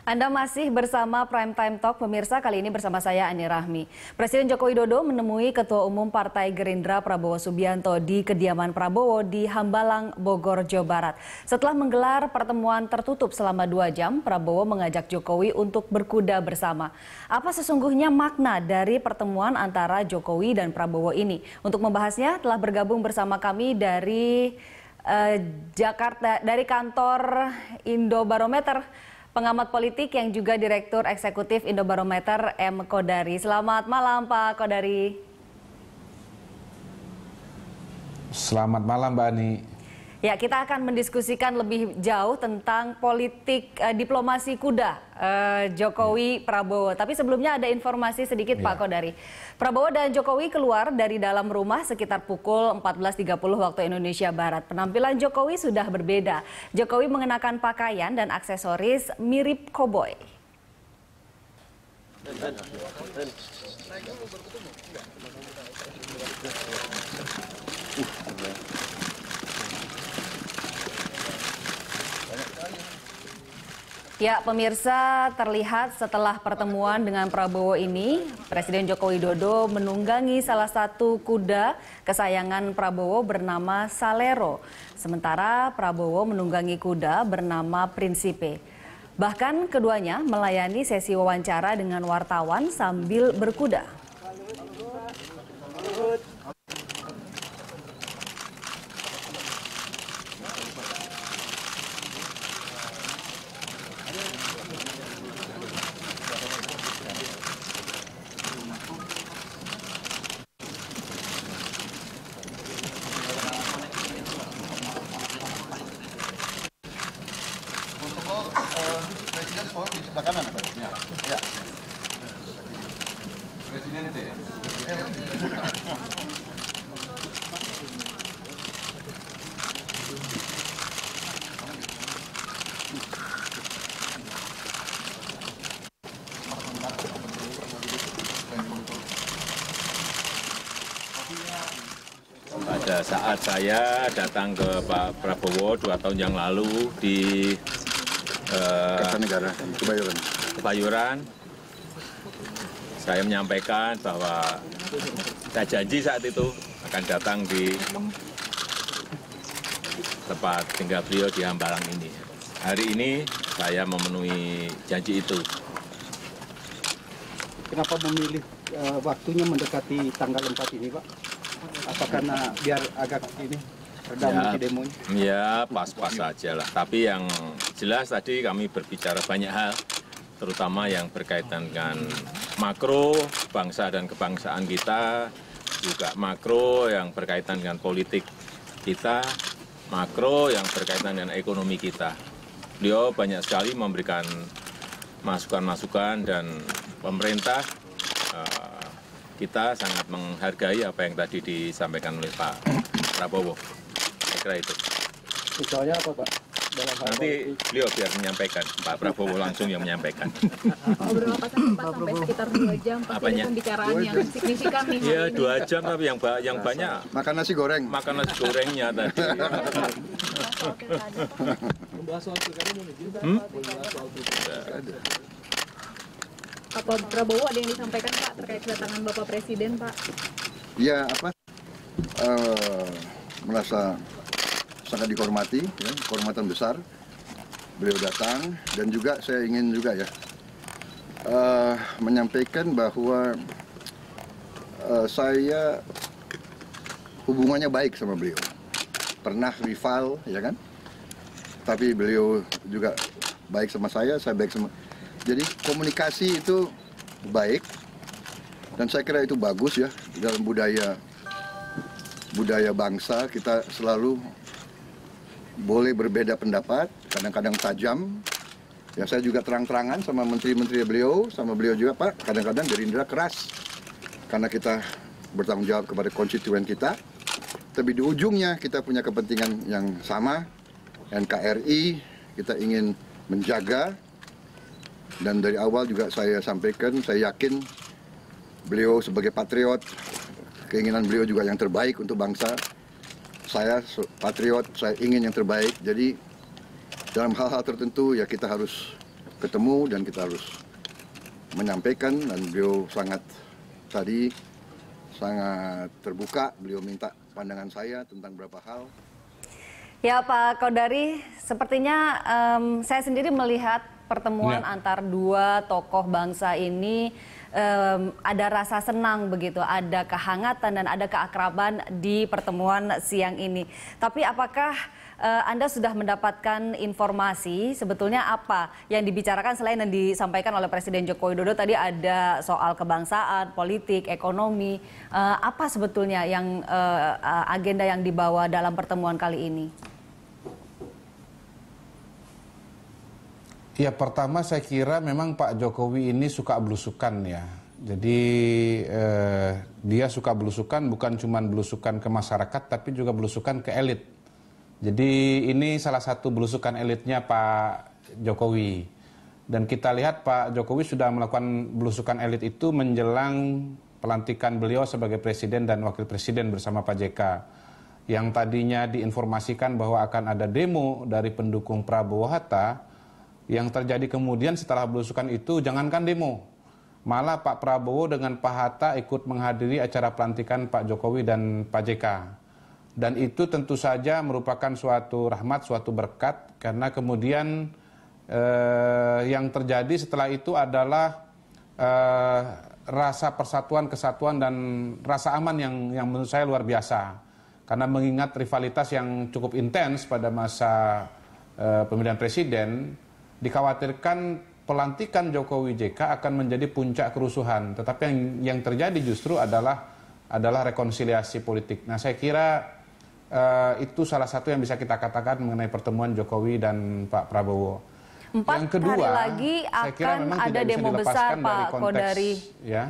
Anda masih bersama Prime Time Talk, pemirsa. Kali ini bersama saya Ani Rahmi. Presiden Joko Widodo menemui Ketua Umum Partai Gerindra Prabowo Subianto di kediaman Prabowo di Hambalang, Bogor, Jawa Barat. Setelah menggelar pertemuan tertutup selama 2 jam, Prabowo mengajak Jokowi untuk berkuda bersama. Apa sesungguhnya makna dari pertemuan antara Jokowi dan Prabowo ini? Untuk membahasnya telah bergabung bersama kami dari Jakarta, dari kantor Indobarometer, pengamat politik yang juga Direktur Eksekutif Indobarometer M. Kodari. Selamat malam Pak Kodari. Selamat malam Mbak Ani. Ya, kita akan mendiskusikan lebih jauh tentang politik diplomasi kuda Jokowi Prabowo. Tapi sebelumnya ada informasi sedikit Pak Kodari. Prabowo dan Jokowi keluar dari dalam rumah sekitar pukul 14.30 waktu Indonesia Barat. Penampilan Jokowi sudah berbeda. Jokowi mengenakan pakaian dan aksesoris mirip koboi. Ya, pemirsa, terlihat setelah pertemuan dengan Prabowo ini, Presiden Joko Widodo menunggangi salah satu kuda kesayangan Prabowo bernama Salero. Sementara Prabowo menunggangi kuda bernama Principe. Bahkan keduanya melayani sesi wawancara dengan wartawan sambil berkuda. Presiden sekolah di sebelah kanan, Pak. Ya. Presiden itu ya. Pada saat saya datang ke Pak Prabowo 2 tahun yang lalu di Kertanegara, Kebayoran, saya menyampaikan bahwa saya janji saat itu akan datang di tempat tinggal beliau di Hambalang ini. Hari ini saya memenuhi janji itu. Kenapa memilih waktunya mendekati tanggal 4 ini, Pak? Apa karena biar agak ini redam demonya? Ya, pas-pas saja lah. Tapi yang jelas tadi kami berbicara banyak hal, terutama yang berkaitan dengan makro bangsa dan kebangsaan kita, juga makro yang berkaitan dengan politik kita, makro yang berkaitan dengan ekonomi kita. Beliau banyak sekali memberikan masukan-masukan dan pemerintah kita sangat menghargai apa yang tadi disampaikan oleh Pak Prabowo. Saya kira itu. Misalnya apa, Pak? Nanti beliau biar menyampaikan, Pak Prabowo langsung yang menyampaikan. Ngobrol apa sampai sekitar 2 jam, pasti ada pembicaraan yang signifikan nih. Iya, 2 jam, tapi yang banyak Makan nasi goreng. makan nasi gorengnya tadi. Membahas soal pilkada mau Pak Prabowo ada yang disampaikan Pak terkait kedatangan Bapak Presiden Pak? Ya, merasa sangat dihormati, ya, kehormatan besar. Beliau datang dan juga saya ingin juga ya menyampaikan bahwa saya hubungannya baik sama beliau. Pernah rival, ya kan? Tapi beliau juga baik sama saya baik sama. Jadi komunikasi itu baik dan saya kira itu bagus ya dalam budaya bangsa. Kita selalu boleh berbeda pendapat, kadang-kadang tajam. Ya, saya juga terang-terangan sama menteri-menteri beliau, sama beliau juga Pak. Kadang-kadang Gerindra keras karena kita bertanggung jawab kepada konstituen kita. Tapi di ujungnya kita punya kepentingan yang sama, NKRI, kita ingin menjaga. Dan dari awal juga saya sampaikan, saya yakin beliau sebagai patriot, keinginan beliau juga yang terbaik untuk bangsa. Saya patriot, saya ingin yang terbaik. Jadi dalam hal-hal tertentu ya kita harus ketemu dan kita harus menyampaikan, dan beliau sangat terbuka. Beliau minta pandangan saya tentang beberapa hal. Ya Pak Kodari, sepertinya saya sendiri melihat pertemuan antar dua tokoh bangsa ini ada rasa senang begitu, ada kehangatan dan ada keakraban di pertemuan siang ini. Tapi apakah Anda sudah mendapatkan informasi sebetulnya apa yang dibicarakan selain yang disampaikan oleh Presiden Joko Widodo tadi, ada soal kebangsaan, politik, ekonomi, apa sebetulnya yang agenda yang dibawa dalam pertemuan kali ini? Ya, pertama saya kira memang Pak Jokowi ini suka belusukan ya. Jadi dia suka belusukan, bukan cuma belusukan ke masyarakat tapi juga belusukan ke elit. Jadi ini salah satu belusukan elitnya Pak Jokowi. Dan kita lihat Pak Jokowi sudah melakukan belusukan elit itu menjelang pelantikan beliau sebagai presiden dan wakil presiden bersama Pak JK. Yang tadinya diinformasikan bahwa akan ada demo dari pendukung Prabowo Hatta, yang terjadi kemudian setelah belusukan itu jangankan demo, malah Pak Prabowo dengan Pak Hatta ikut menghadiri acara pelantikan Pak Jokowi dan Pak JK. Dan itu tentu saja merupakan suatu rahmat, suatu berkat, karena kemudian yang terjadi setelah itu adalah rasa persatuan, kesatuan, dan rasa aman yang menurut saya luar biasa. Karena mengingat rivalitas yang cukup intens pada masa pemilihan presiden, dikhawatirkan pelantikan Jokowi JK akan menjadi puncak kerusuhan. Tetapi yang terjadi justru adalah rekonsiliasi politik. Nah, saya kira itu salah satu yang bisa kita katakan mengenai pertemuan Jokowi dan Pak Prabowo. Yang kedua, hari lagi saya kira akan memang ada tidak bisa demo besar dilepaskan dari Pak konteks, Kodari. ya.